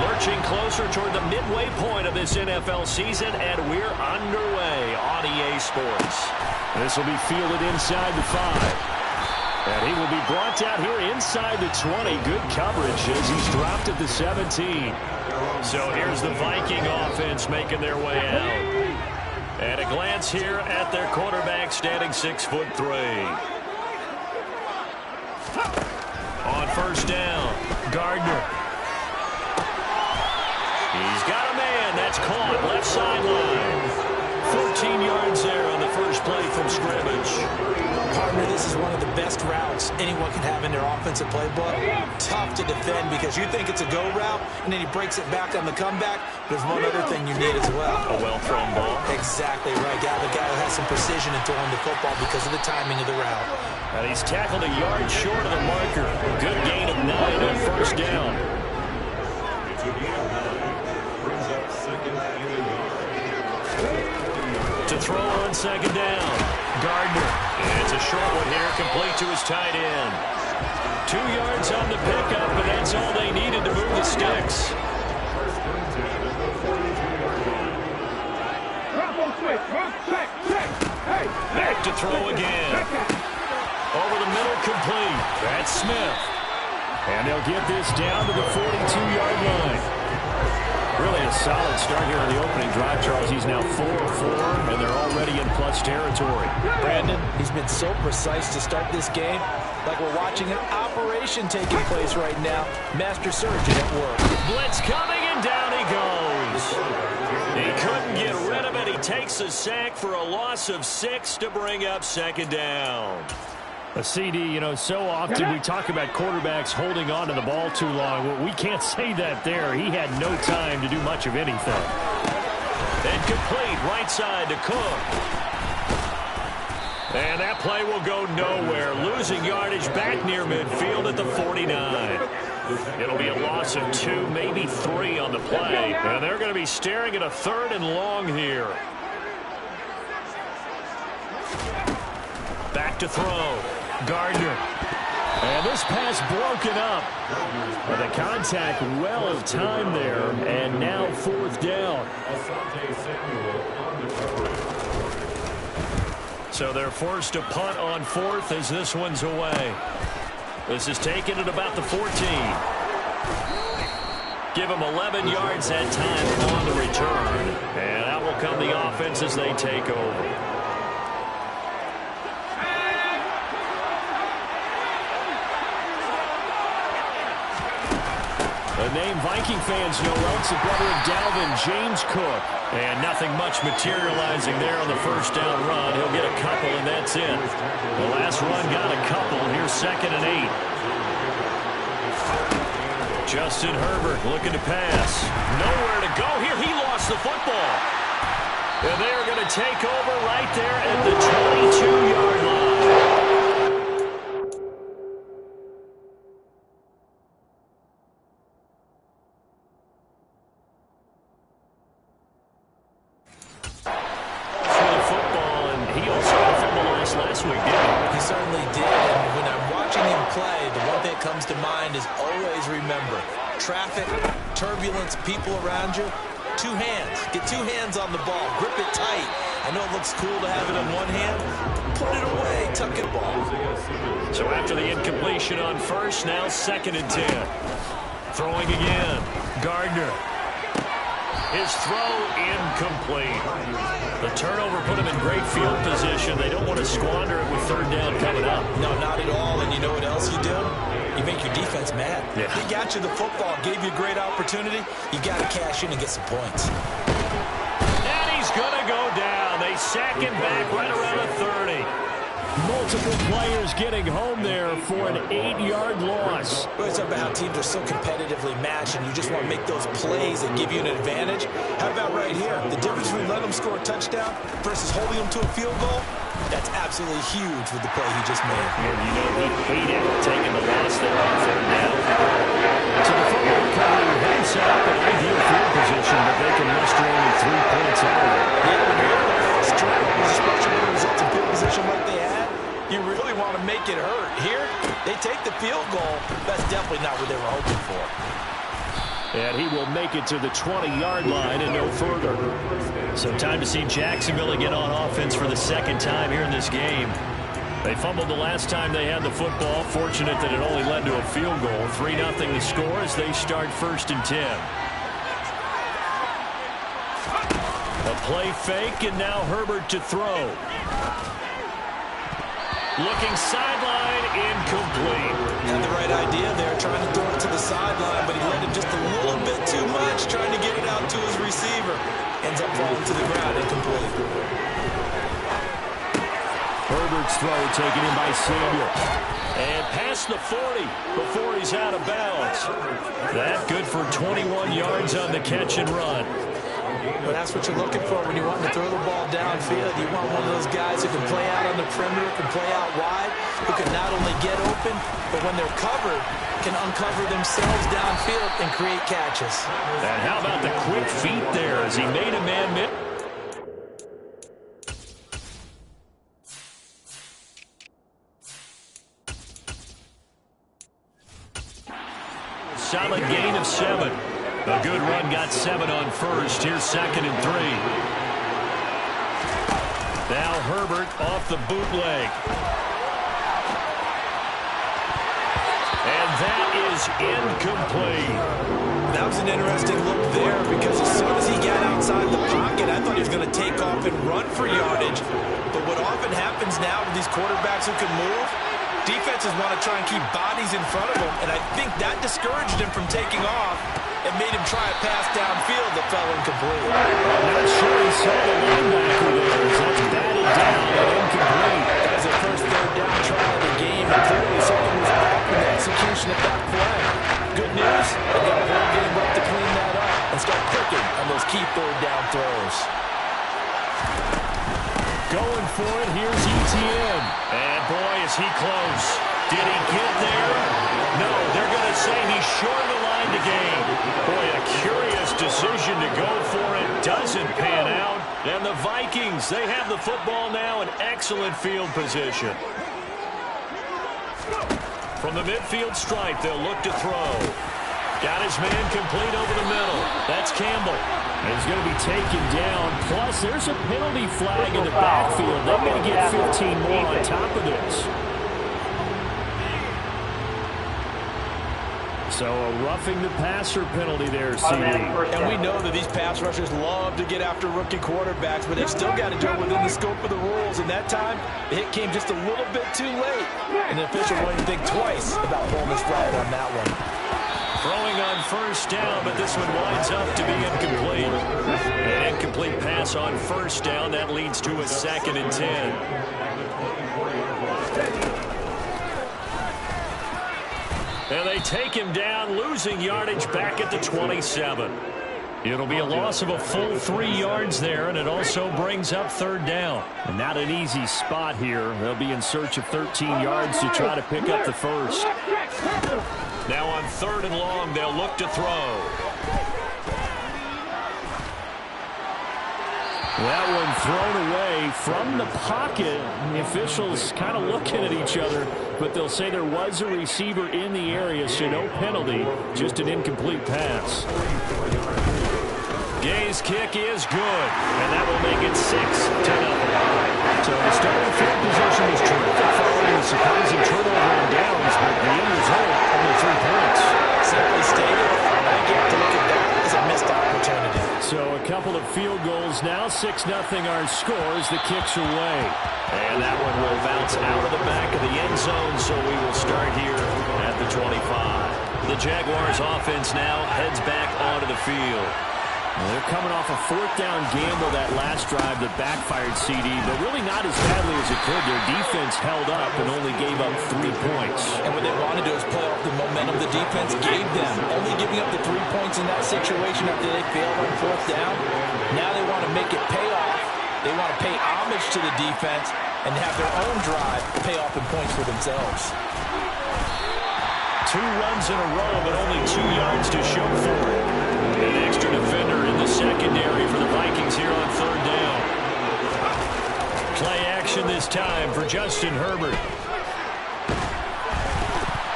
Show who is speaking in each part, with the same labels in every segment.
Speaker 1: Lurching closer toward the midway point of this NFL season, and we're underway on EA Sports. This will be fielded inside the 5. And he will be brought down here inside the 20. Good coverage as he's dropped at the 17. So here's the Viking offense making their way out. And a glance here at their quarterback standing 6'3". On first down, Gardner. He's got a man. That's caught left sideline. 14 yards there on the first play from scrimmage.
Speaker 2: Partner, this is one of the best routes anyone can have in their offensive playbook. Tough to defend because you think it's a go route, and then he breaks it back on the comeback. There's one other thing you need as well.
Speaker 1: A well-thrown ball.
Speaker 2: Exactly right. The guy who has some precision in throwing the football because of the timing of the route.
Speaker 1: And he's tackled a yard short of the marker. Good gain of 9 on first down. To throw on second down, Gardner. And it's a short one here, complete to his tight end. 2 yards on the pickup, and that's all they needed to move the sticks. Back to throw again. Over the middle, complete. That's Smith. And they'll get this down to the 42-yard line. Really a solid start here on the opening drive, Charles. He's now 4 of 4, and they're already in plus territory.
Speaker 2: Brandon, he's been so precise to start this game, like we're watching an operation taking place right now. Master surgeon at work.
Speaker 1: Blitz coming, and down he goes. He couldn't get rid of it. He takes a sack for a loss of 6 to bring up second down.
Speaker 3: A CD, so often we talk about quarterbacks holding on to the ball too long. Well, we can't say that there. He had no time to do much of anything.
Speaker 1: And complete, right side to Cook. And that play will go nowhere. Losing yardage back near midfield at the 49. It'll be a loss of 2, maybe 3 on the play. And they're going to be staring at a 3rd and long here. Back to throw. Gardner.
Speaker 3: And this pass broken up. But the contact well of time there. And now 4th down.
Speaker 1: So they're forced to punt on 4th as this one's away. This is taken at about the 14. Give them 11 yards that time on the return. And out will come the offense as they take over.
Speaker 3: The name Viking fans know well, it's the brother of Dalvin, James Cook.
Speaker 1: And nothing much materializing there on the first down run. He'll get a couple, and that's it. The last run got a couple. Here's 2nd and 8. Justin Herbert looking to pass. Nowhere to go here. He lost the football. And they're going to take over right there at the 22-yard line. Last week, didn't he?
Speaker 2: He certainly did. And when I'm watching him play, the one thing that comes to mind is always remember, traffic, turbulence, people around you, 2 hands. Get 2 hands on the ball. Grip it tight. I know it looks cool to have it on one hand. Put it away. Tuck it ball.
Speaker 1: So after the incompletion on first, now 2nd and 10. Throwing again. Gardner. His throw incomplete. The turnover put him in great field position. They don't want to squander it with 3rd down coming up.
Speaker 2: No, not at all. And you know what else you do? You make your defense mad.
Speaker 1: Yeah.
Speaker 2: He got you the football, gave you a great opportunity. You got to cash in and get some points.
Speaker 1: And he's going to go down. They sack him back right around the 30.
Speaker 3: Multiple players getting home there for an 8-yard loss.
Speaker 2: Well, it's about how teams are so competitively matched, and you just want to make those plays that give you an advantage. How about right here? The difference between letting them score a touchdown versus holding them to a field goal, that's absolutely huge with the play he just made.
Speaker 1: And he hated taking the loss there on 3rd down.
Speaker 3: So the football company has set up an ideal field position, but they can muster only 3 points out of it.
Speaker 2: Yeah, when you're able to force turnovers, especially when it results in field position like they had, you really want to make it hurt. Here, they take the field goal. That's definitely not what they were hoping for.
Speaker 1: And he will make it to the 20-yard line and no further.
Speaker 3: So time to see Jacksonville again on offense for the second time here in this game. They fumbled the last time they had the football. Fortunate that it only led to a field goal. 3-0 the score as they start 1st and 10. A play fake, and now Herbert to throw. Looking sideline, incomplete.
Speaker 2: Had the right idea there, trying to throw it to the sideline, but he let it just a little bit too much, trying to get it out to his receiver. Ends up falling to the ground, incomplete.
Speaker 1: Herbert's throw taken in by Samuel. And past the 40 before he's out of bounds.
Speaker 3: That good for 21 yards on the catch and run.
Speaker 2: But that's what you're looking for when you want to throw the ball downfield. You want one of those guys who can play out on the perimeter, can play out wide, who can not only get open, but when they're covered, can uncover themselves downfield and create catches.
Speaker 3: And how about the quick feet there as he made a man miss? Solid gain of 7. A good run got 7 on first. Here's 2nd and 3. Now Herbert off the bootleg. And that is incomplete.
Speaker 2: That was an interesting look there because as soon as he got outside the pocket, I thought he was going to take off and run for yardage. But what often happens now with these quarterbacks who can move, defenses want to try and keep bodies in front of them, and I think that discouraged him from taking off and made him try a pass downfield that fell incomplete.
Speaker 3: I'm not sure he saw the linebacker there as that's batted down and incomplete.
Speaker 2: That was the first 3rd down try of the game, and clearly something was off in the execution of that play. Good news, they got a whole game up to clean that up and start clicking on those key 3rd down throws.
Speaker 3: Going for it, here's ETN. And boy, is he close. Did he get there? No, they're going to say he's short of the line to gain. Boy, a curious decision to go for it. Doesn't pan out. And the Vikings, they have the football now in excellent field position. From the midfield stripe, they'll look to throw. Got his man complete over the middle. That's Campbell. He's going to be taken down. Plus, there's a penalty flag in the backfield. They're going to get 15 more on top of this. So a roughing the passer penalty there, CD.
Speaker 2: And we know that these pass rushers love to get after rookie quarterbacks, but they've still got to do it within the scope of the rules. And that time, the hit came just a little bit too late. And the official wouldn't think twice about pulling his flag on that one.
Speaker 3: Throwing on 1st down, but this one winds up to be incomplete. An incomplete pass on 1st down. That leads to a 2nd and 10. And they take him down, losing yardage back at the 27. It'll be a loss of a full 3 yards there, and it also brings up 3rd down. And not an easy spot here. They'll be in search of 13 yards to try to pick up the first. Now on 3rd and long, they'll look to throw. That one thrown away from the pocket. The officials kind of looking at each other, but they'll say there was a receiver in the area, so no penalty, just an incomplete pass. Gay's kick is good, and that will make it 6-0. So the starting field position is terrific following the surprising turnover on downs, but the end result, only 3 points.
Speaker 2: Simply stated, I think you have to look at that as a missed opportunity.
Speaker 3: So a couple of field goals now, 6-0 our score as the kicks away. And that one will bounce out of the back of the end zone, so we will start here at the 25. The Jaguars offense now heads back onto the field. Well, they're coming off a 4th down gamble that last drive that backfired, CD, but really not as badly as it could. Their defense held up and only gave up 3 points.
Speaker 2: And what they want to do is play off the momentum the defense gave them. Only giving up the 3 points in that situation after they failed on 4th down. Now they want to make it pay off. They want to pay homage to the defense and have their own drive pay off in points for themselves.
Speaker 3: 2 runs in a row, but only 2 yards to show for it. An extra defender in the secondary for the Vikings here on 3rd down. Play action this time for Justin Herbert.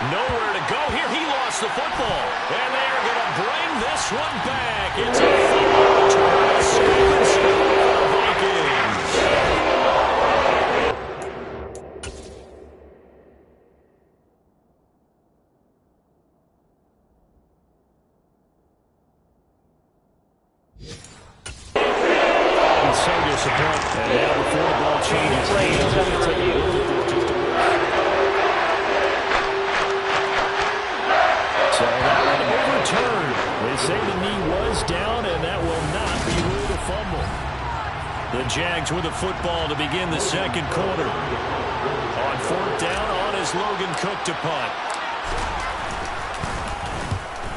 Speaker 3: Nowhere to go here. He lost the football. And they are going to bring this
Speaker 1: This one back. It's a fumble return. Scoop and score for the Vikings. He's so disappointed. And now before the ball changes, so that one overturned. They say the knee was down, and that will not be ruled a fumble. The Jags with the football to begin the second quarter. On fourth down, on is Logan Cook to punt.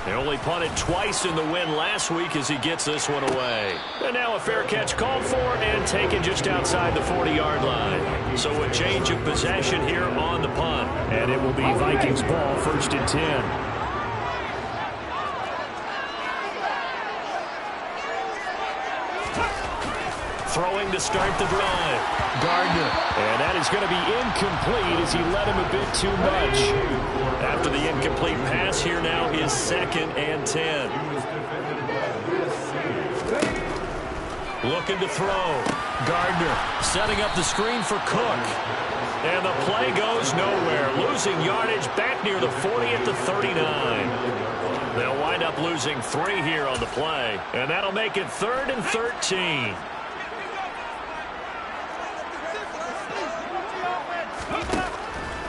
Speaker 1: They only punted twice in the win last week as he gets this one away. And now a fair catch called for and taken just outside the 40-yard line. So a change of possession here on the punt. And it will be Vikings ball, 1st and 10. Throwing to start the drive. Gardner. And that is going to be incomplete as he led him a bit too much. After the incomplete pass, here now is 2nd and 10. Looking to throw. Gardner setting up the screen for Cook. And the play goes nowhere. Losing yardage back near the 40 at the 39. They'll wind up losing 3 here on the play. And that'll make it 3rd and 13.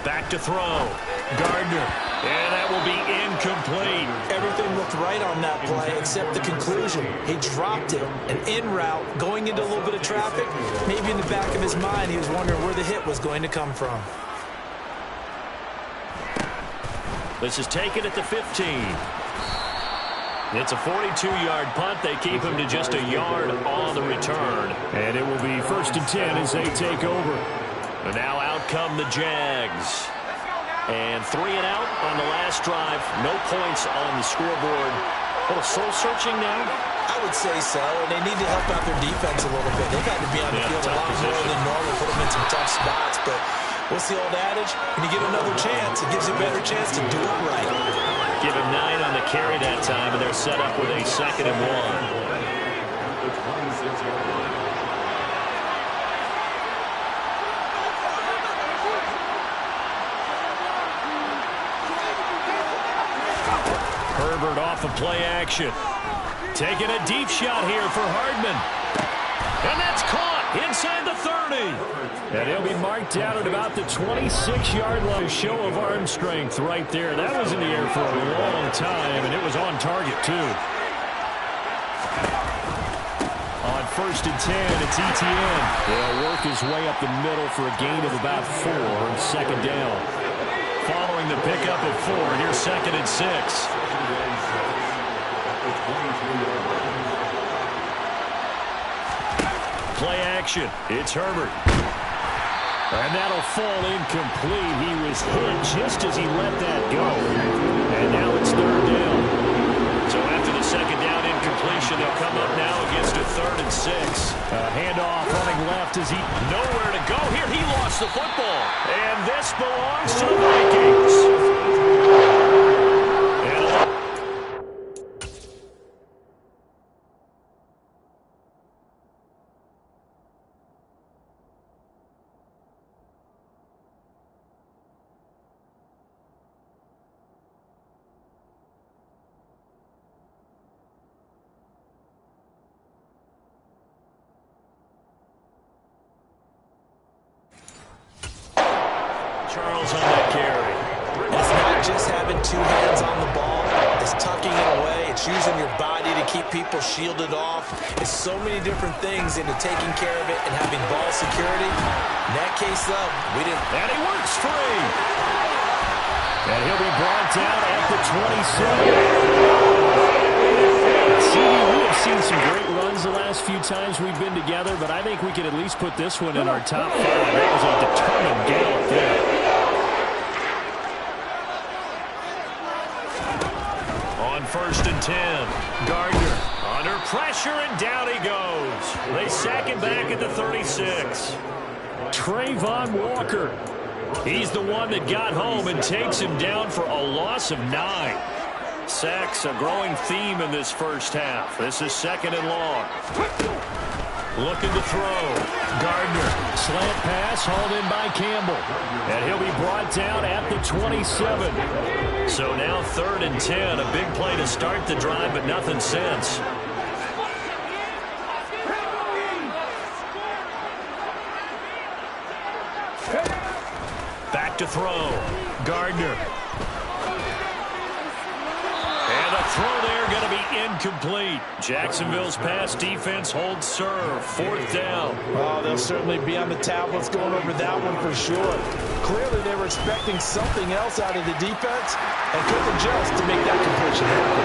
Speaker 1: Back to throw. Gardner. And that will be incomplete.
Speaker 2: Everything looked right on that play except the conclusion. He dropped it. An in route, going into a little bit of traffic. Maybe in the back of his mind, he was wondering where the hit was going to come from.
Speaker 1: This is taken at the 15. It's a 42-yard punt. They keep him to just a yard on the return. And it will be 1st and 10 as they take over. And now out come the Jags. And 3 and out on the last drive. No points on the scoreboard. A little soul-searching now?
Speaker 2: I would say so, and they need to help out their defense a little bit. They've had to be on the field a lot more than normal, put them in some tough spots. But what's the old adage? When you get another chance, it gives you a better chance to do it right.
Speaker 1: Give him 9 on the carry that time, and they're set up with a 2nd and 1. Herbert off of play action. Taking a deep shot here for Hardman. And that's caught inside the 30. And he'll be marked down at about the 26-yard line. Show of arm strength right there. That was in the air for a long time, and it was on target, too. On 1st and 10, it's ETN. He'll work his way up the middle for a gain of about 4 on 2nd down. Following the pickup of 4, here's 2nd and 6. Play action. It's Herbert. And that'll fall incomplete. He was hit just as he let that go. And now it's 3rd down. So after the 2nd down incompletion, they'll come up now against a 3rd and 6. Handoff running left as he nowhere to go here. He lost the football. And this belongs to the Vikings. Charles on that carry.
Speaker 2: It's not just having 2 hands on the ball. It's tucking it away. It's using your body to keep people shielded off. It's so many different things into taking care of it and having ball security. In that case, though, we didn't.
Speaker 1: And he works free. And he'll be brought down at the 27. See, we have seen some great runs the last few times we've been together, but I think we can at least put this one in our top 5. That was a determined gallop there. On 1st and 10, Gardner under pressure, and down he goes. They sack him back at the 36. Trayvon Walker. He's the one that got home and takes him down for a loss of 9. Sacks, a growing theme in this first half. This is 2nd and long. Looking to throw. Gardner. Slant pass hauled in by Campbell. And he'll be brought down at the 27. So now 3rd and 10. A big play to start the drive, but nothing since. Back to throw. Gardner. And a throw there going to be incomplete. Jacksonville's pass defense holds serve. 4th down.
Speaker 2: Oh, they'll certainly be on the tablets going over that one for sure. Clearly they were expecting something else out of the defense and couldn't adjust to make that completion happen.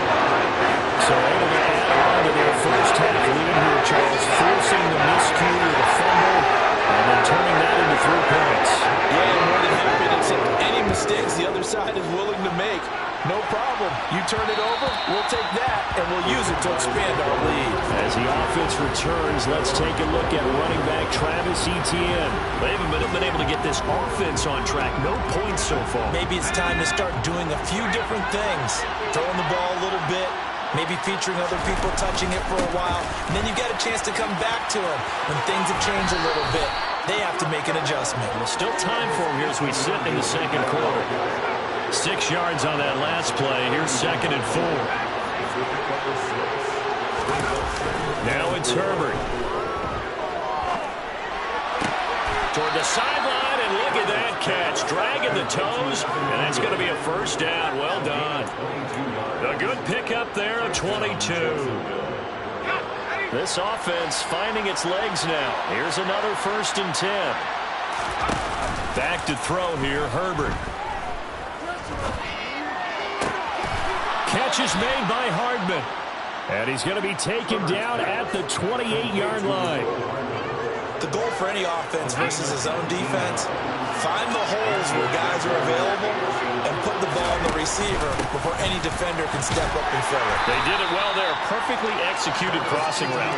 Speaker 1: So able to add on to their first half lead here, Charles, forcing the miscue or the fumble and then turning that into 3 points.
Speaker 2: Yeah, more than happy to accept any mistakes the other side is willing to make. No problem. You turn it over, we'll take that, and we'll use it to expand our lead.
Speaker 1: As the offense returns, let's take a look at running back Travis Etienne. They haven't been able to get this offense on track. No points so far.
Speaker 2: Maybe it's time to start doing a few different things. Throwing the ball a little bit, maybe featuring other people touching it for a while, and then you get a chance to come back to them when things have changed a little bit. They have to make an adjustment.
Speaker 1: Well, still time for them here as we sit in the 2nd quarter. 6 yards on that last play. Here's 2nd and 4. Now it's Herbert. Toward the sideline, and look at that catch. Dragging the toes, and that's going to be a 1st down. Well done. A good pickup there of 22. This offense finding its legs now. Here's another 1st and 10. Back to throw here, Herbert. Catch is made by Hardman. And he's going to be taken down at the 28-yard line.
Speaker 2: The goal for any offense versus his own defense, find the holes where guys are available and put the ball in the receiver before any defender can step up in front of it.
Speaker 1: They did it well there. Perfectly executed crossing route.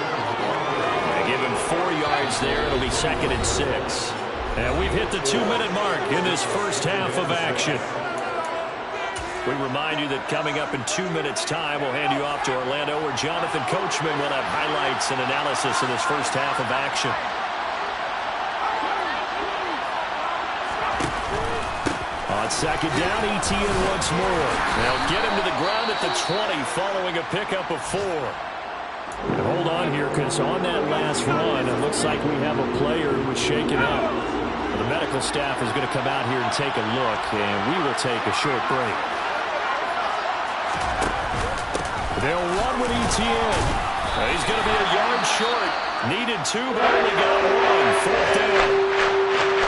Speaker 1: They give him 4 yards there. It'll be 2nd and 6. And we've hit the 2-minute mark in this first half of action. We remind you that coming up in 2 minutes' time, we'll hand you off to Orlando, where Jonathan Coachman will have highlights and analysis in this first half of action. On 2nd down, Etienne once more. They'll get him to the ground at the 20 following a pickup of 4. And hold on here, because on that last run, it looks like we have a player who was shaken up. The medical staff is going to come out here and take a look, and we will take a short break. They'll run with Etienne. He's going to be a yard short. Needed 2, but only got 1. 4th down.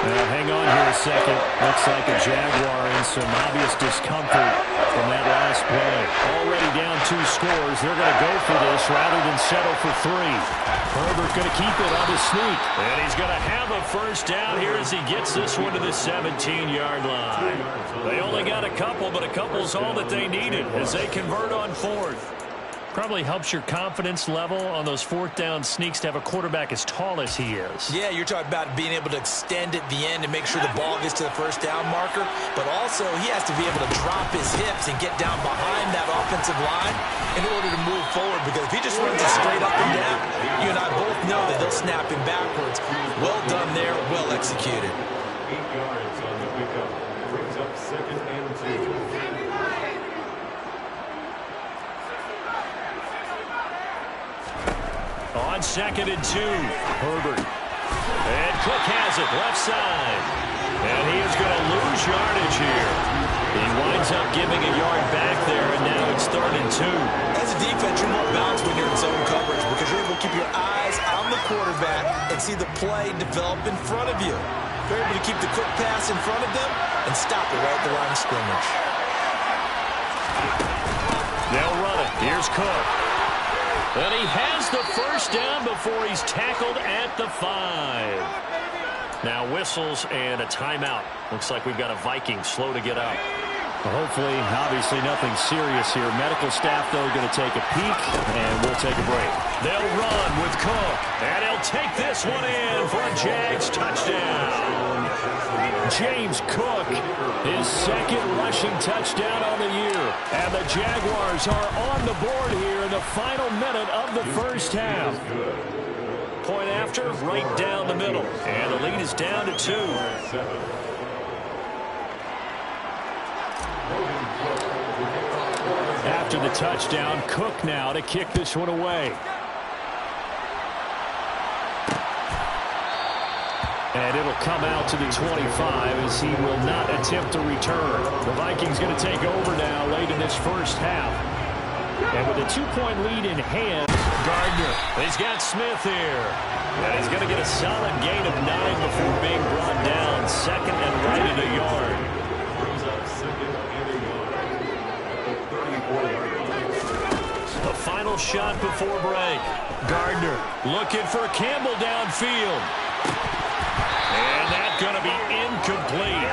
Speaker 1: Now, hang on here a second. Looks like a Jaguar in some obvious discomfort from that last play. Already down 2 scores. They're going to go for this rather than settle for 3. Herbert going to keep it on his sneak. And he's going to have a 1st down here as he gets this one to the 17-yard line. They only got a couple, but a couple's all that they needed as they convert on 4th. Probably helps your confidence level on those 4th down sneaks to have a quarterback as tall as he is.
Speaker 2: Yeah, you're talking about being able to extend at the end and make sure the ball gets to the 1st down marker. But also, he has to be able to drop his hips and get down behind that offensive line in order to move forward. Because if he just runs it straight up and down, you and I both know that they'll snap him backwards. Well done there, well executed.
Speaker 4: 8 yards on the pickup. Brings up 2nd and 2.
Speaker 1: On 2nd and 2, Herbert. And Cook has it, left side. And he is going to lose yardage here. He winds up giving a yard back there, and now it's 3rd and 2.
Speaker 2: As a defense, you're more balanced when you're in zone coverage because you're able to keep your eyes on the quarterback and see the play develop in front of you. You're able to keep the quick pass in front of them and stop it right at the line of scrimmage.
Speaker 1: They'll run it. Here's Cook. And he has the 1st down before he's tackled at the 5. Now whistles and a timeout. Looks like we've got a Vikings slow to get up.
Speaker 3: Hopefully, obviously nothing serious here. Medical staff, though, going to take a peek, and we'll take a break.
Speaker 1: They'll run with Cook, and he'll take this one in for a Jags touchdown.
Speaker 3: James Cook, his second rushing touchdown on the year. And the Jaguars are on the board here in the final minute of the first half.
Speaker 1: Point after, right down the middle. And the lead is down to 2.
Speaker 3: After the touchdown, Cook now to kick this one away. And it'll come out to the 25 as he will not attempt to return. The Vikings going to take over now late in this first half. And with a 2-point lead in hand,
Speaker 1: Gardner, he's got Smith here. And he's going to get a solid gain of 9 before being brought down. Second and right at a yard. The final shot before break. Gardner looking for Campbell downfield. And that's going to be incomplete.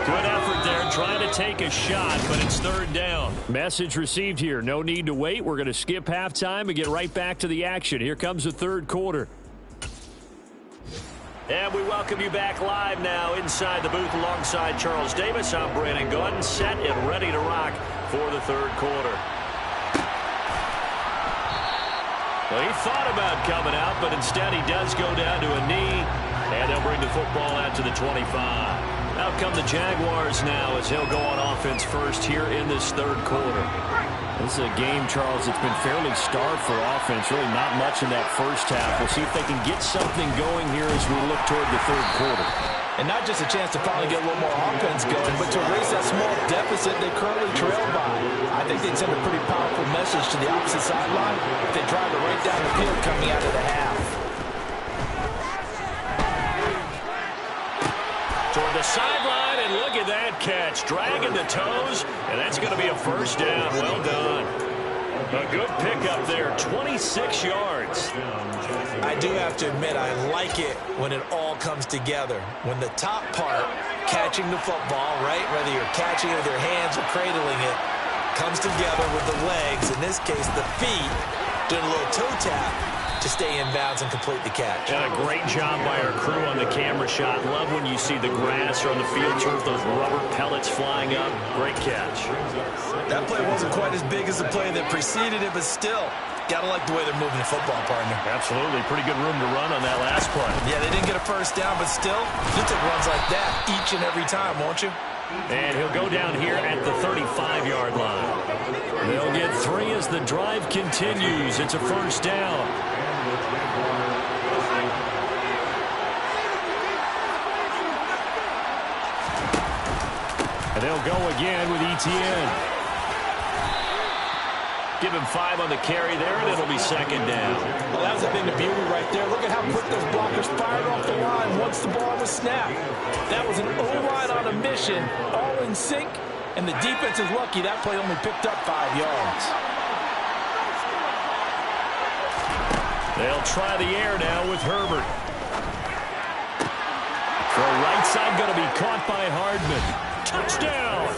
Speaker 1: Good effort there trying to take a shot, but it's third down.
Speaker 3: Message received here. No need to wait. We're going to skip halftime and get right back to the action. Here comes the third quarter.
Speaker 1: And we welcome you back live now inside the booth alongside Charles Davis. I'm Brandon Gordon, set and ready to rock for the third quarter. Well, he thought about coming out, but instead he does go down to a knee, and they'll bring the football out to the 25. Out come the Jaguars now as he'll go on offense first here in this third quarter.
Speaker 3: This is a game, Charles, that's been fairly starved for offense. Really not much in that first half. We'll see if they can get something going here as we look toward the third quarter.
Speaker 2: And not just a chance to finally get a little more offense going, but to erase that small deficit they currently trail by. I think they'd send a pretty powerful message to the opposite sideline if they drive it right down the field coming out of the half.
Speaker 1: Toward the sideline, and look at that catch. Dragging the toes, and that's going to be a first down. Well done. A good pickup there, 26 yards.
Speaker 2: I do have to admit, I like it when it all comes together. When the top part, catching the football, right, whether you're catching it with your hands or cradling it, comes together with the legs, in this case the feet, doing a little toe tap to stay in bounds and complete the catch.
Speaker 1: And a great job by our crew on the camera shot. Love when you see the grass or on the field turf, those rubber pellets flying up. Great catch.
Speaker 2: That play wasn't quite as big as the play that preceded it, but still, gotta like the way they're moving the football, partner.
Speaker 1: Absolutely. Pretty good room to run on that last play.
Speaker 2: Yeah, they didn't get a first down, but still, you'll take runs like that each and every time, won't you?
Speaker 1: And he'll go down here at the 35-yard line.
Speaker 3: They'll get 3 as the drive continues. It's a first down. And they'll go again with Etienne.
Speaker 1: Give him 5 on the carry there, and it'll be second down.
Speaker 2: Well, that was a bit of beauty right there. Look at how quick those blockers fired off the line once the ball was snapped. That was an O-line on a mission, all in sync, and the defense is lucky that play only picked up 5 yards.
Speaker 1: They'll try the air now with Herbert. The right side going to be caught by Hardman. Touchdown!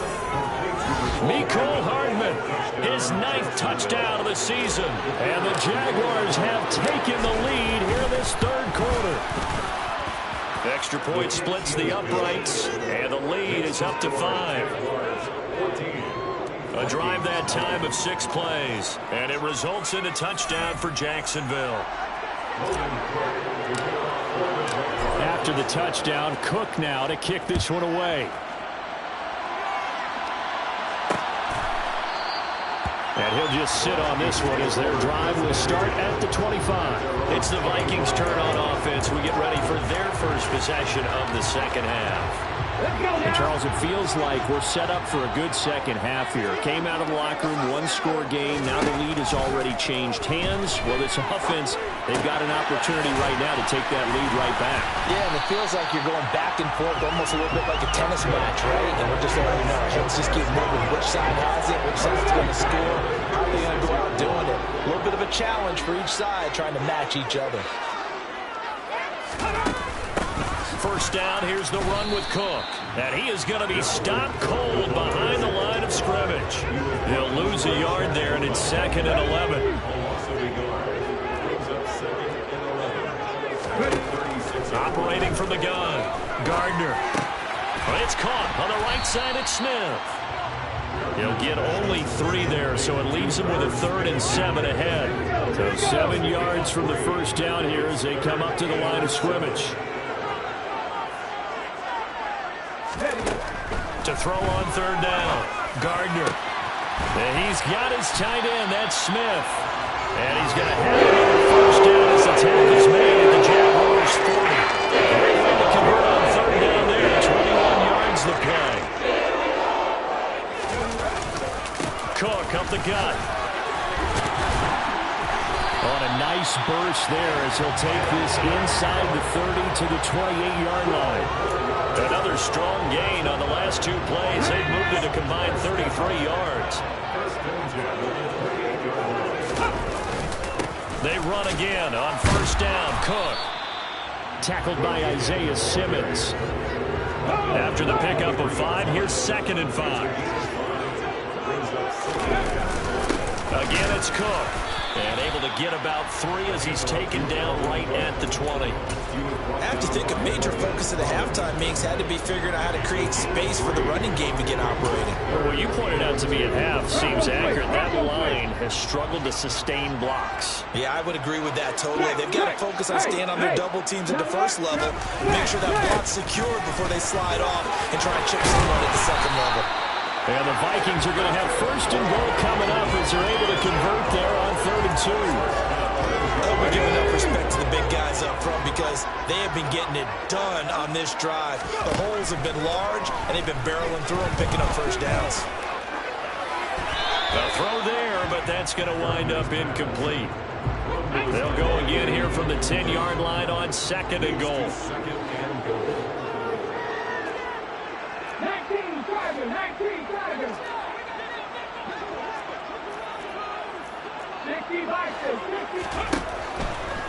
Speaker 1: Mecole Hardman, his 9th touchdown of the season.
Speaker 3: And the Jaguars have taken the lead here in this third quarter.
Speaker 1: The extra point splits the uprights, and the lead is up to 5. A drive that time of 6 plays, and it results in a touchdown for Jacksonville.
Speaker 3: After the touchdown, Cook now to kick this one away. And he'll just sit on this one as their drive will start at the 25.
Speaker 1: It's the Vikings' turn on offense. We get ready for their first possession of the second half.
Speaker 3: And Charles, it feels like we're set up for a good second half here. Came out of the locker room, 1-score game. Now the lead has already changed hands. Well, this offense, they've got an opportunity right now to take that lead right back.
Speaker 2: Yeah, and it feels like you're going back and forth almost a little bit like a tennis match, right? And we're just letting our heads just keep moving. Which side has it? Which side's going to score? How are they going to go out doing it? A little bit of a challenge for each side trying to match each other.
Speaker 1: first down. Here's the run with Cook. And he is going to be stopped cold behind the line of scrimmage. He'll lose a yard there, and it's 2nd and 11. Operating from the gun, Gardner. It's caught on the right side at Smith. He'll get only 3 there, so it leaves him with a 3rd and 7 ahead. So 7 yards from the first down here as they come up to the line of scrimmage. To throw on 3rd down, Gardner. And he's got his tight end, that's Smith. And he's going to have another first down as the tackle is made at the Jaguars 40. Great way to convert on 3rd down there, 21 yards the play. Cook up the gut. On a nice burst there as he'll take this inside the 30 to the 28-yard line. Another strong gain on the last 2 plays. They've moved it a combined 33 yards. They run again on first down. Cook. Tackled by Isaiah Simmons. After the pickup of 5, here's 2nd and 5. Again, it's Cook. And able to get about 3 as he's taken down right at the 20.
Speaker 2: I have to think a major focus of the halftime meetings had to be figuring out how to create space for the running game to get operating.
Speaker 1: Well, what you pointed out to me at half seems accurate. That line has struggled to sustain blocks.
Speaker 2: Yeah, I would agree with that totally. They've got to focus on staying on their double teams at the first level, make sure that block's secured before they slide off and try and chip someone at the second level.
Speaker 1: And the Vikings are going to have 1st and goal coming up as they're able to convert there on 3rd and 2.
Speaker 2: I hope we give enough respect to the big guys up front because they have been getting it done on this drive. The holes have been large, and they've been barreling through them, picking up first downs.
Speaker 1: A throw there, but that's going to wind up incomplete. They'll go again here from the 10-yard line on 2nd and goal.
Speaker 5: 19 driving.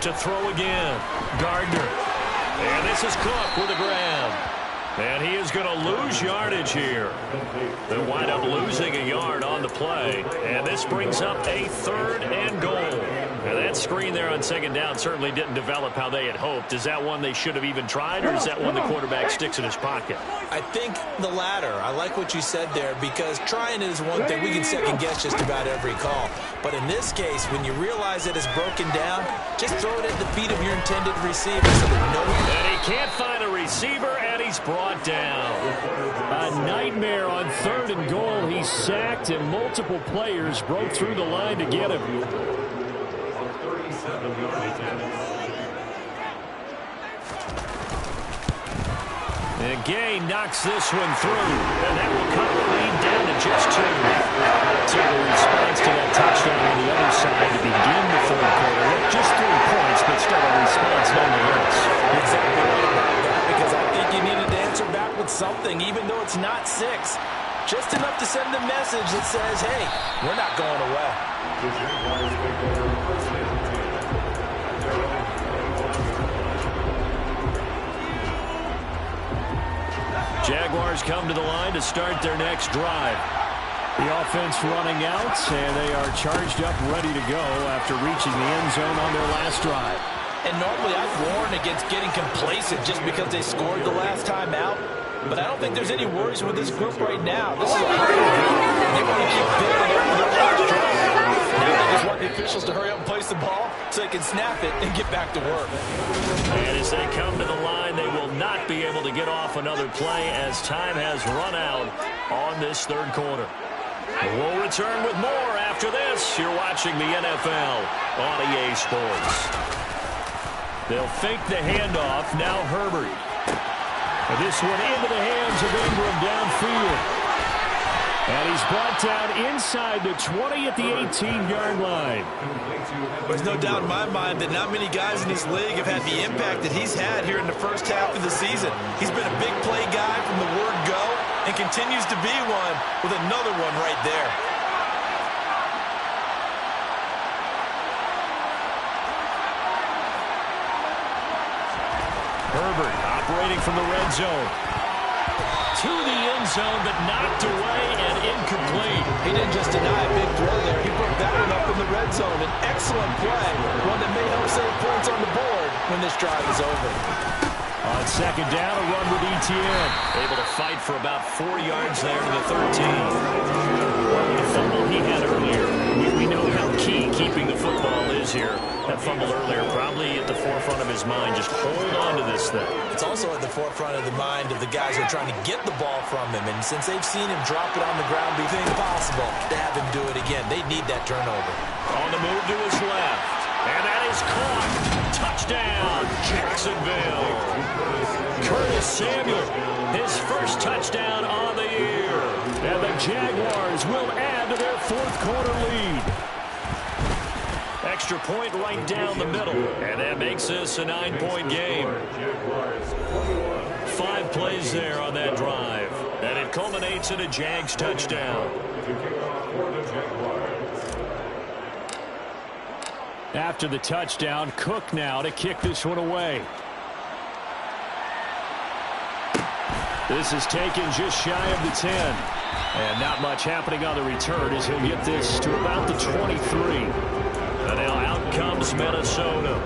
Speaker 1: To throw again, Gardner. And this is Cook with a grab. And he is going to lose yardage here. They'll wind up losing a yard on the play. And this brings up a 3rd and goal. And that screen there on 2nd down certainly didn't develop how they had hoped. Is that one they should have even tried, or is that one the quarterback sticks in his pocket?
Speaker 2: I think the latter. I like what you said there because trying is one thing. We can second guess just about every call. But in this case, when you realize it is broken down, just throw it at the feet of your intended receiver. So
Speaker 1: and he can't find a receiver, and he's brought down. A nightmare on 3rd and goal. He's sacked, and multiple players broke through the line to get him. And Gay knocks this one through, and that will cut the lead down to just 2. So the response to that touchdown on the other side to begin the 3rd quarter. Just 3 points, but still a response nonetheless.
Speaker 2: Exactly right about that, because I think you needed to answer back with something, even though it's not 6. Just enough to send a message that says, hey, we're not going away.
Speaker 1: Jaguars come to the line to start their next drive. The offense running out, and they are charged up, ready to go after reaching the end zone on their last drive.
Speaker 2: And normally I've warned against getting complacent just because they scored the last time out. But I don't think there's any worries with this group right now. This is a hurry group. They want to keep building up their last drive. Now they just want the officials to hurry up and place the ball so they can snap it and get back to work.
Speaker 1: And as they come to the line, they will not be able to get off another play as time has run out on this 3rd quarter. We'll return with more after this. You're watching the NFL on EA Sports. They'll fake the handoff. Now Herbert. And this one into the hands of Ingram downfield. And he's brought down inside the 20 at the 18-yard line.
Speaker 2: There's no doubt in my mind that not many guys in this league have had the impact that he's had here in the first half of the season. He's been a big play guy from the word go and continues to be one with another one right there.
Speaker 1: Herbert
Speaker 3: separating from the red zone. To the end zone, but knocked away and incomplete.
Speaker 2: He didn't just deny a big throw there. He broke that one up in the red zone. An excellent play. One that may help save points on the board when this drive is over.
Speaker 3: On second down, a run with Etienne.
Speaker 1: Able to fight for about 4 yards there to the 13.
Speaker 3: Well, the fumble he had earlier, we know how key keeping the football is here. That fumble earlier probably at the forefront of his mind. Just hold on to this thing.
Speaker 2: It's also at the forefront of the mind of the guys who are trying to get the ball from him. And since they've seen him drop it on the ground, be impossible to have him do it again. They need that turnover.
Speaker 3: On the move to his left. And that is caught. Touchdown, Jacksonville. Curtis Samuel, his first touchdown on the year. And the Jaguars will add to their fourth-quarter lead. Extra point right down the middle. And that makes this a 9-point game. 5 plays there on that drive. And it culminates in a Jags touchdown. After the touchdown, Cook now to kick this one away. This is taken just shy of the 10. And not much happening on the return as he'll get this to about the 23. And now out comes Minnesota.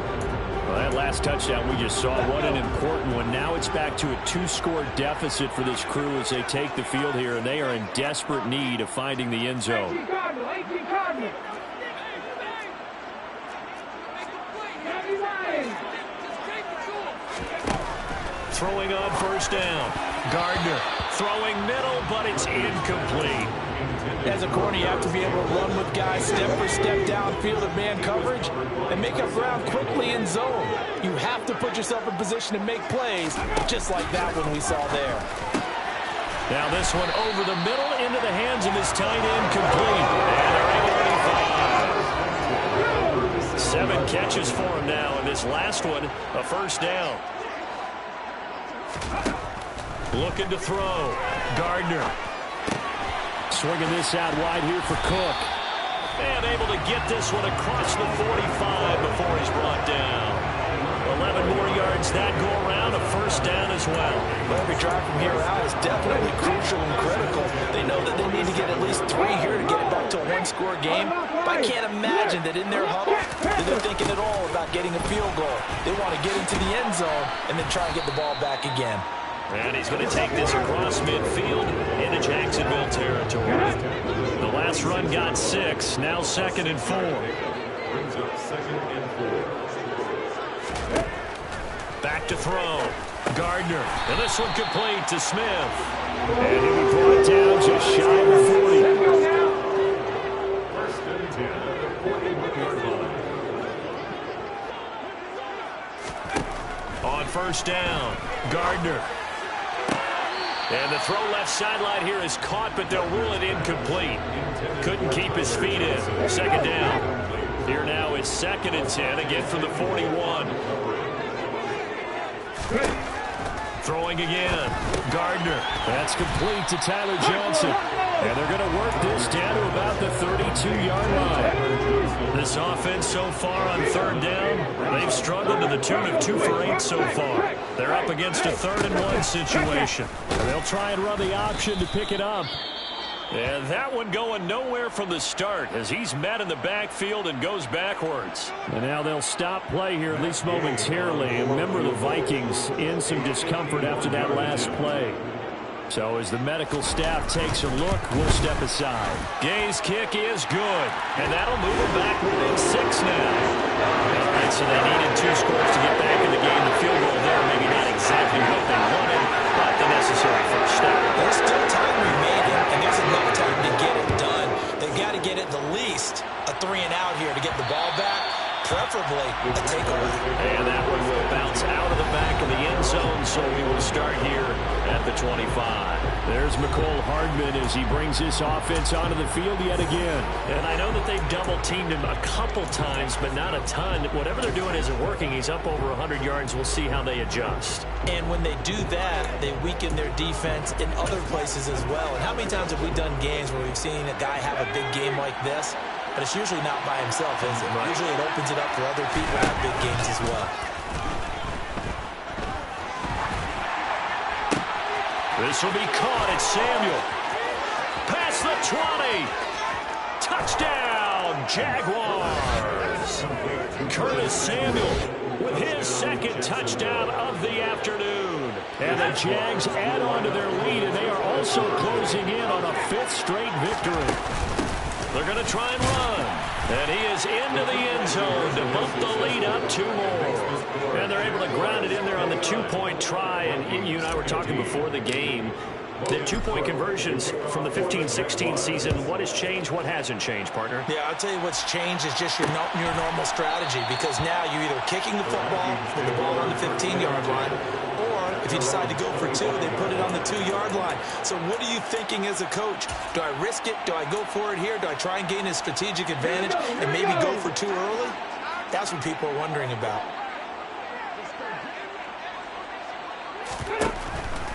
Speaker 3: Well, that last touchdown we just saw, what an important one. Now it's back to a 2-score deficit for this crew as they take the field here, and they are in desperate need of finding the end zone. Throwing on first down. Gardner throwing middle, but it's incomplete.
Speaker 2: As a corner, you have to be able to run with guys step for step downfield of man coverage and make up ground quickly in zone. You have to put yourself in position to make plays, just like that one we saw there.
Speaker 3: Now this one over the middle into the hands of his tight end, complete. And they're able to 7 catches for him now, and this last one, a first down. Looking to throw. Gardner. Swinging this out wide here for Cook. And able to get this one across the 45 before he's brought down. 11 more yards that go around, a first down as well.
Speaker 2: Well, every drive from here out is definitely crucial and critical. They know that they need to get at least 3 here to get it back to a 1-score game. But I can't imagine that in their huddle that they're thinking at all about getting a field goal. They want to get into the end zone and then try and get the ball back again.
Speaker 3: And he's going to take this across midfield into Jacksonville territory. The last run got 6, now 2nd and 4.
Speaker 4: Brings up 2nd and 4.
Speaker 3: Back to throw. Gardner. And this one complete to Smith. And he'll be brought down just shy of 40.
Speaker 4: First and 10 at the 41-yard line.
Speaker 3: On first down, Gardner. And the throw left sideline here is caught, but they'll rule it incomplete. Couldn't keep his feet in. 2nd down. Here now is 2nd and 10, again from the 41. Throwing again. Gardner. That's complete to Tyler Johnson. And they're going to work this down to about the 32-yard line. This offense so far on 3rd down, they've struggled to the tune of 2 for 8 so far. They're up against a 3rd and 1 situation. And they'll try and run the option to pick it up. And that one going nowhere from the start as he's met in the backfield and goes backwards. And now they'll stop play here, at least momentarily. And remember, the Vikings in some discomfort after that last play. So as the medical staff takes a look, we'll step aside. Gay's kick is good, and that'll move them back within 6 now. All right, so they needed 2 scores to get back in the game. The field goal there, maybe not exactly what they wanted, but the necessary first step.
Speaker 2: There's still time remaining, and there's enough time to get it done. They've got to get at the least a 3-and-out here to get the ball back, preferably a takeaway.
Speaker 3: And that one will bounce out of the back of the end zone, so we will start here at the 25. There's McCole Hardman as he brings this offense onto the field yet again. And I know that they've double-teamed him a couple times, but not a ton. Whatever they're doing isn't working. He's up over 100 yards. We'll see how they adjust.
Speaker 2: And when they do that, they weaken their defense in other places as well. And how many times have we done games where we've seen a guy have a big game like this? But it's usually not by himself, is it? Right. Usually it opens it up for other people to have big games as well.
Speaker 1: This will be caught. It's Samuel. Past the 20. Touchdown, Jaguars. Curtis Samuel with his second touchdown of the afternoon. And the Jags add on to their lead, and they are also closing in on a 5th straight victory. They're going to try and run. And he is into the end zone to bump the lead up 2 more. And they're able to ground it in there on the 2-point try. And you and I were talking before the game. The 2-point conversions from the 15-16 season, what has changed, what hasn't changed, partner?
Speaker 2: Yeah, I'll tell you what's changed is just your normal strategy, because now you're either kicking the football with the ball on the 15-yard line, or if you decide to go for 2, they put it on the 2-yard line. So what are you thinking as a coach? Do I risk it? Do I go for it here? Do I try and gain a strategic advantage and maybe go for 2 early? That's what people are wondering about.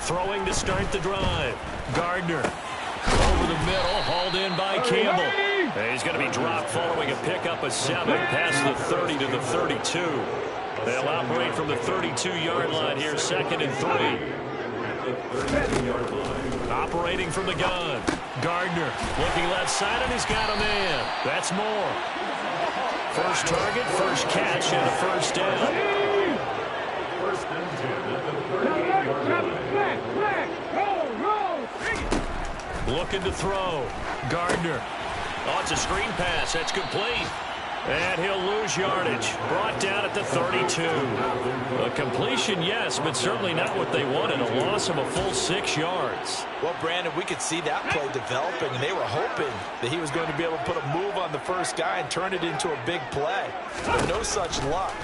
Speaker 1: Throwing to start the drive. Gardner over the middle, hauled in by Campbell. And he's going to be dropped following a pickup of 7 past the 30 to the 32. They'll operate from the 32-yard line here, 2nd and 3. Operating from the gun. Gardner looking left side, and he's got a man. That's Moore. First target, first catch, and a first down.
Speaker 4: First and 10 at the 38-yard line.
Speaker 1: Looking to throw. Gardner. Oh, it's a screen pass. That's complete. And he'll lose yardage. Brought down at the 32. A completion, yes, but certainly not what they wanted. A loss of a full 6 yards.
Speaker 2: Well, Brandon, we could see that play developing, and they were hoping that he was going to be able to put a move on the first guy and turn it into a big play. But no such luck.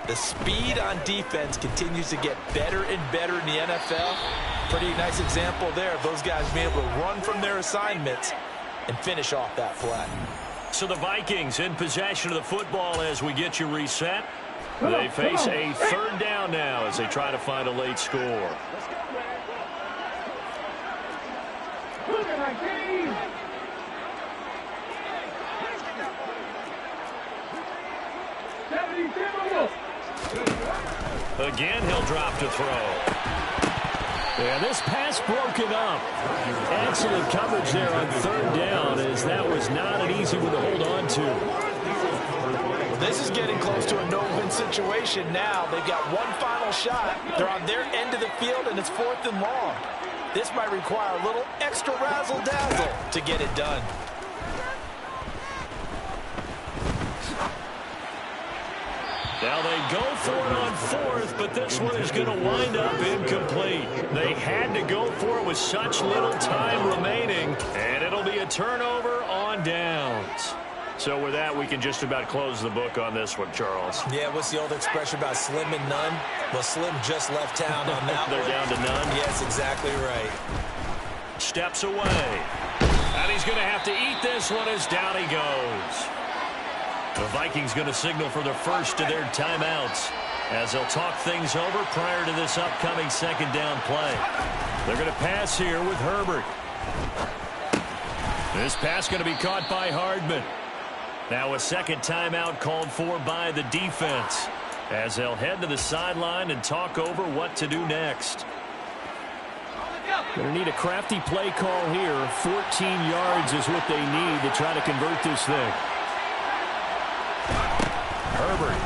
Speaker 2: The speed on defense continues to get better and better in the NFL. Pretty nice example there of those guys being able to run from their assignments and finish off that play.
Speaker 1: So the Vikings in possession of the football as we get you reset. They face a 3rd down now as they try to find a late score. Again, he'll drop to throw. Yeah, this pass broken up. Excellent coverage there on 3rd down, as that was not an easy one to hold on to.
Speaker 2: This is getting close to a no-win situation now. They've got one final shot. They're on their end of the field, and it's 4th and long. This might require a little extra razzle-dazzle to get it done.
Speaker 1: Now they go for it on 4th, but this one is going to wind up incomplete. They had to go for it with such little time remaining, and it'll be a turnover on downs. So with that, we can just about close the book on this one, Charles.
Speaker 2: Yeah, what's the old expression about slim and none? Well, Slim just left town on that
Speaker 1: They're
Speaker 2: one.
Speaker 1: down to none?
Speaker 2: Yes, exactly right.
Speaker 1: Steps away. And he's going to have to eat this one as down he goes. The Vikings going to signal for the first of their timeouts as they'll talk things over prior to this upcoming 2nd down play. They're going to pass here with Herbert. This pass going to be caught by Hardman. Now a 2nd timeout called for by the defense as they'll head to the sideline and talk over what to do next. Going to need a crafty play call here. 14 yards is what they need to try to convert this thing. Herbert.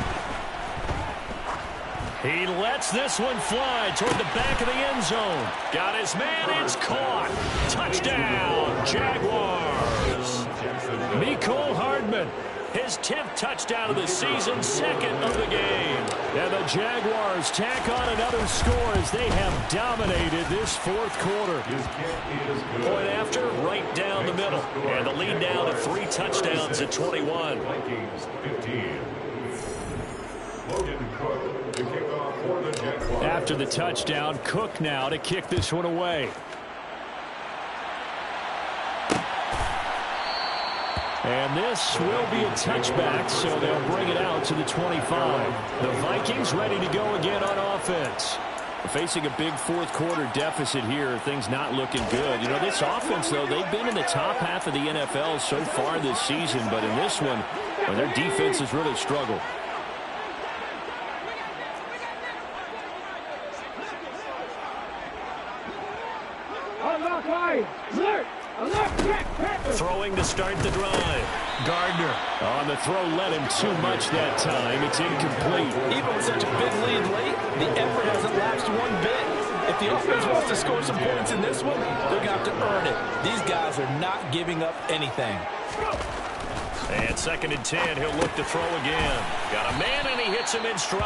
Speaker 1: He lets this one fly toward the back of the end zone. Got his man. It's caught. Touchdown, Jaguars. Mecole Hardman. His 10th touchdown of the season, 2nd of the game. And the Jaguars tack on another score as they have dominated this 4th quarter. Point after, right down the middle. And the lead down to 3 touchdowns at 21.
Speaker 4: Vikings 15. Logan Cook to kick off for the Jaguars.
Speaker 1: After the touchdown, Cook now to kick this one away. And this will be a touchback, so they'll bring it out to the 25. The Vikings ready to go again on offense. Facing a big 4th quarter deficit here, things not looking good. You know, this offense, though, they've been in the top half of the NFL so far this season, but in this one, well, their defense has really struggled. Throwing to start the drive.
Speaker 3: Gardner on the throw, led him too much that time. It's incomplete.
Speaker 2: Even with such a big lead late, the effort hasn't lapsed one bit. If the offense wants to score some points in this one, they're going to have to earn it. These guys are not giving up anything.
Speaker 1: And 2nd and 10, he'll look to throw again. Got a man, and he hits him in stride.